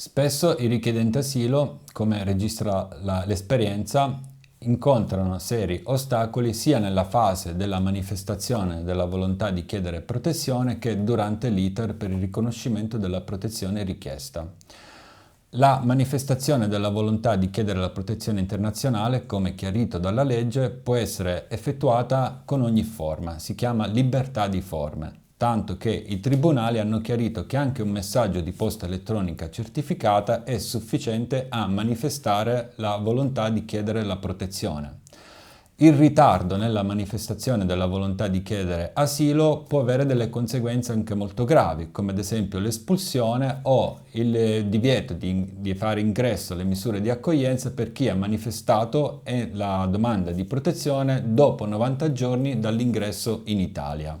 Spesso i richiedenti asilo, come registra l'esperienza, incontrano seri ostacoli sia nella fase della manifestazione della volontà di chiedere protezione che durante l'iter per il riconoscimento della protezione richiesta. La manifestazione della volontà di chiedere la protezione internazionale, come chiarito dalla legge, può essere effettuata con ogni forma, si chiama libertà di forme, tanto che i tribunali hanno chiarito che anche un messaggio di posta elettronica certificata è sufficiente a manifestare la volontà di chiedere la protezione. Il ritardo nella manifestazione della volontà di chiedere asilo può avere delle conseguenze anche molto gravi, come ad esempio l'espulsione o il divieto di fare ingresso alle misure di accoglienza per chi ha manifestato la domanda di protezione dopo 90 giorni dall'ingresso in Italia.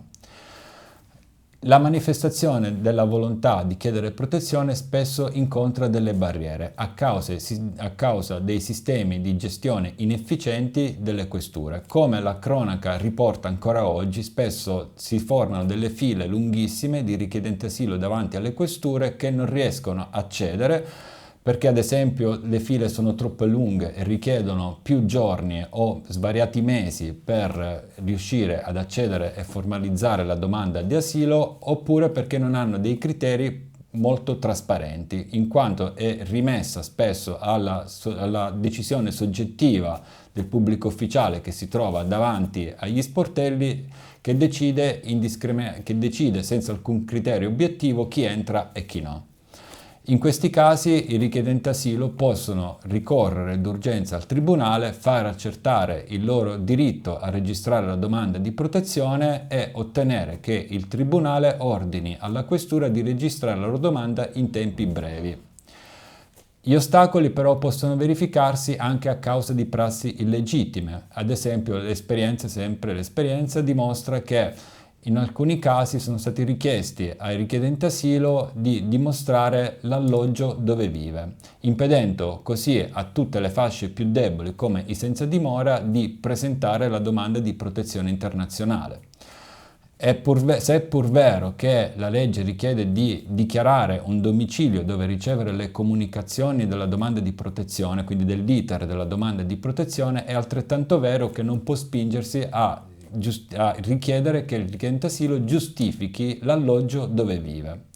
La manifestazione della volontà di chiedere protezione spesso incontra delle barriere a causa dei sistemi di gestione inefficienti delle questure. Come la cronaca riporta ancora oggi, spesso si formano delle file lunghissime di richiedenti asilo davanti alle questure che non riescono a accedere perché ad esempio le file sono troppo lunghe e richiedono più giorni o svariati mesi per riuscire ad accedere e formalizzare la domanda di asilo, oppure perché non hanno dei criteri molto trasparenti, in quanto è rimessa spesso alla decisione soggettiva del pubblico ufficiale che si trova davanti agli sportelli, che decide senza alcun criterio obiettivo chi entra e chi no. In questi casi i richiedenti asilo possono ricorrere d'urgenza al tribunale, far accertare il loro diritto a registrare la domanda di protezione e ottenere che il tribunale ordini alla questura di registrare la loro domanda in tempi brevi. Gli ostacoli però possono verificarsi anche a causa di prassi illegittime. Ad esempio l'esperienza dimostra che in alcuni casi sono stati richiesti ai richiedenti asilo di dimostrare l'alloggio dove vive, impedendo così a tutte le fasce più deboli come i senza dimora di presentare la domanda di protezione internazionale. Se è pur vero che la legge richiede di dichiarare un domicilio dove ricevere le comunicazioni della domanda di protezione, quindi dell'iter della domanda di protezione, è altrettanto vero che non può spingersi a richiedere che il richiedente asilo giustifichi l'alloggio dove vive.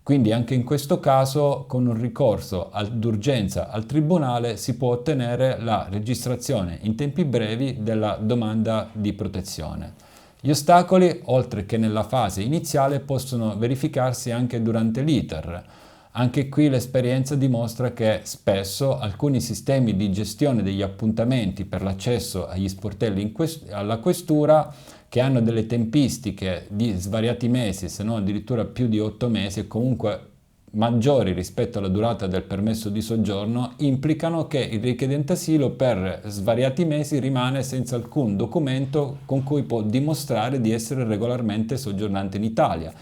Quindi anche in questo caso, con un ricorso d'urgenza al tribunale, si può ottenere la registrazione in tempi brevi della domanda di protezione. Gli ostacoli, oltre che nella fase iniziale, possono verificarsi anche durante l'iter. Anche qui l'esperienza dimostra che spesso alcuni sistemi di gestione degli appuntamenti per l'accesso agli sportelli alla questura, che hanno delle tempistiche di svariati mesi, se non addirittura più di 8 mesi e comunque maggiori rispetto alla durata del permesso di soggiorno, implicano che il richiedente asilo per svariati mesi rimane senza alcun documento con cui può dimostrare di essere regolarmente soggiornante in Italia.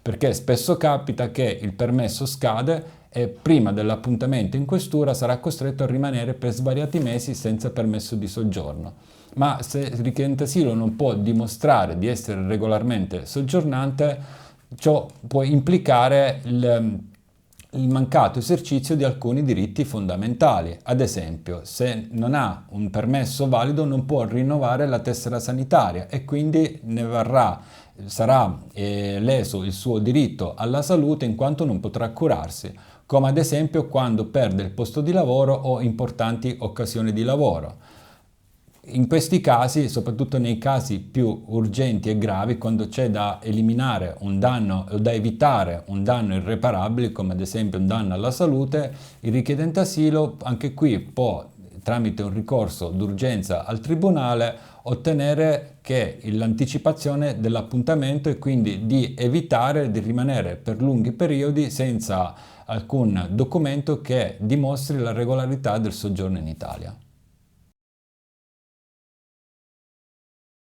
Perché spesso capita che il permesso scade e prima dell'appuntamento in questura sarà costretto a rimanere per svariati mesi senza permesso di soggiorno. Ma se il richiedente asilo non può dimostrare di essere regolarmente soggiornante, ciò può implicare il mancato esercizio di alcuni diritti fondamentali. Ad esempio, se non ha un permesso valido non può rinnovare la tessera sanitaria e quindi sarà leso il suo diritto alla salute in quanto non potrà curarsi, come ad esempio quando perde il posto di lavoro o importanti occasioni di lavoro. In questi casi, soprattutto nei casi più urgenti e gravi, quando c'è da eliminare un danno o da evitare un danno irreparabile, come ad esempio un danno alla salute, il richiedente asilo anche qui può, tramite un ricorso d'urgenza al tribunale, ottenere l'anticipazione dell'appuntamento e quindi di evitare di rimanere per lunghi periodi senza alcun documento che dimostri la regolarità del soggiorno in Italia.